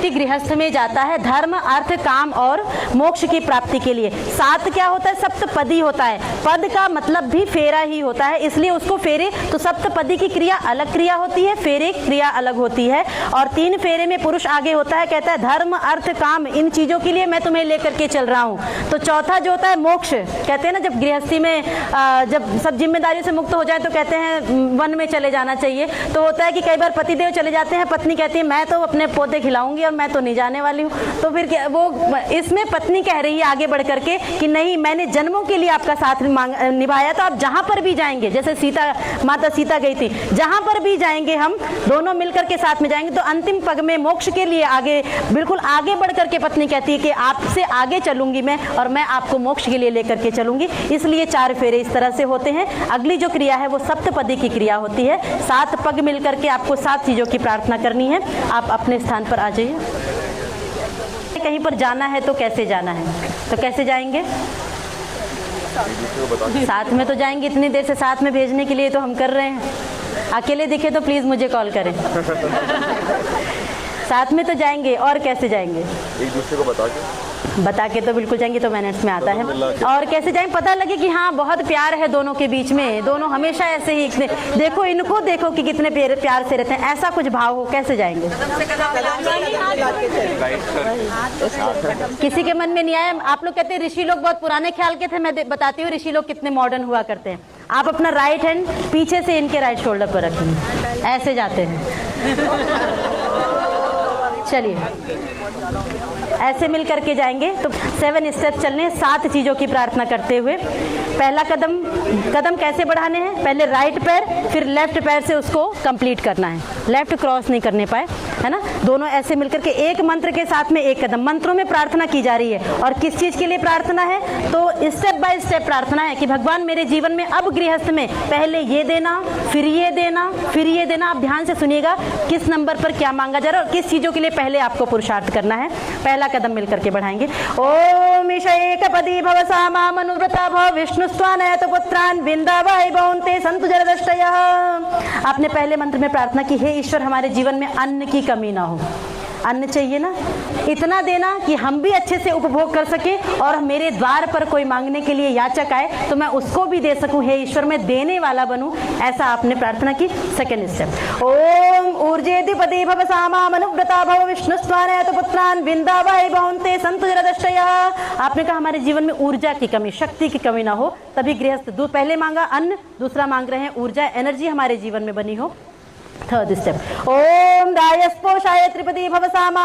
गृहस्थ में जाता है धर्म अर्थ काम और मोक्ष की प्राप्ति के लिए। 7 क्या होता है? सप्तपदी होता है। पद का मतलब भी फेरा ही होता है, इसलिए उसको फेरे। तो सप्तपदी की क्रिया अलग क्रिया होती है, फेरे क्रिया अलग होती है। और 3 फेरे में पुरुष आगे होता है, कहता है धर्म अर्थ काम इन चीजों के लिए मैं तुम्हें लेकर के चल रहा हूँ। तो चौथा जो होता है मोक्ष, कहते हैं ना जब गृहस्थी में जब सब जिम्मेदारियों से मुक्त हो जाए तो कहते हैं वन में चले जाना चाहिए। तो होता है कि कई बार पतिदेव चले जाते हैं, पत्नी कहती है मैं तो अपने पोते खिलाऊंगी और मैं तो नहीं जाने वाली हूँ। तो फिर वो इसमें पत्नी कह रही है आगे बढ़ करके कि नहीं, मैंने जन्मों के लिए आपका साथ निभाया, तो आप जहां पर भी जाएंगे, जैसे माता सीता गई थी, जहां पर भी जाएंगे हम दोनों मिलकर के साथ में जाएंगे। तो अंतिम पग में मोक्ष के लिए आगे बिल्कुल आगे बढ़ करके पत्नी कहती है कि आपसे आगे चलूंगी मैं और मैं आपको मोक्ष के लिए लेकर के चलूंगी। इसलिए 4 फेरे इस तरह से होते हैं। अगली जो क्रिया है वो सप्तपदी की क्रिया होती है। 7 पग मिलकर के आपको 7 चीजों की प्रार्थना करनी है। आप अपने स्थान पर आ जाइए। कहीं पर जाना है तो कैसे जाना है? तो कैसे जाएंगे? साथ में तो जाएंगे, इतनी देर से साथ में भेजने के लिए तो हम कर रहे हैं। अकेले दिखे तो प्लीज मुझे कॉल करें। साथ में तो जाएंगे, और कैसे जाएंगे? एक दूसरे को बता के तो बिल्कुल जाएंगे, तो मिनट्स में आता है। और कैसे जाएंगे? पता लगे कि हाँ बहुत प्यार है दोनों के बीच में, दोनों हमेशा ऐसे ही देखो इनको देखो कि कितने प्यार से रहते हैं, ऐसा कुछ भाव हो, कैसे जाएंगे? किसी के मन में नहीं आया? आप लोग कहते हैं ऋषि लोग बहुत पुराने ख्याल के थे, मैं बताती हूँ ऋषि लोग कितने मॉडर्न हुआ करते हैं। आप अपना राइट हैंड पीछे से इनके राइट शोल्डर पर रखेंगे, ऐसे जाते हैं। चलिए ऐसे मिल करके जाएंगे। तो 7 स्टेप चलने, 7 चीजों की प्रार्थना करते हुए। पहला कदम कैसे बढ़ाने हैं? पहले राइट पैर, फिर लेफ्ट पैर से उसको कंप्लीट करना है, लेफ्ट क्रॉस नहीं करने पाए, है ना। दोनों ऐसे मिलकर के एक मंत्र के साथ में एक कदम। मंत्रों में प्रार्थना की जा रही है और किस चीज के लिए प्रार्थना है? तो स्टेप बाय स्टेप प्रार्थना है कि भगवान मेरे जीवन में अब गृहस्थ में पहले ये देना, फिर ये देना, फिर ये देना। आप ध्यान से सुनिएगा किस नंबर पर क्या मांगा जा रहा है और किस चीजों के लिए पहले आपको पुरुषार्थ करना है। पहला कदम मिलकर के बढ़ाएंगे। ओम ईश एकपदी भव सामा मनुव्रता भव विष्णुस्त्वानयत पुत्रान विंदावाय भवन्ते संतु जरदष्टयः। आपने पहले मंत्र में प्रार्थना की, हे ईश्वर हमारे जीवन में अन्न की कमी ना हो। अन्न चाहिए ना, इतना देना कि हम भी अच्छे से उपभोग कर सके और मेरे द्वार पर कोई मांगने के लिए याचक आए तो मैं उसको भी दे सकूं। हे ईश्वर मैं देने वाला बनूं, ऐसा आपने प्रार्थना की। सेकंड स्टेप, ओम ऊर्जेधिपति भव सामा मनुव्रता भव विष्णुस्त्वानयत पुत्रान विंदावाय भवन्ते संतु जरदष्टयः। आपने कहा हमारे जीवन में ऊर्जा की कमी, शक्ति की कमी ना हो, तभी गृहस्थ पहले मांगा अन्न, दूसरा मांग रहे हैं ऊर्जा, एनर्जी हमारे जीवन में बनी हो। थर्ड स्टेप, ओम रायस्पोषाय त्रिपदी भव सामा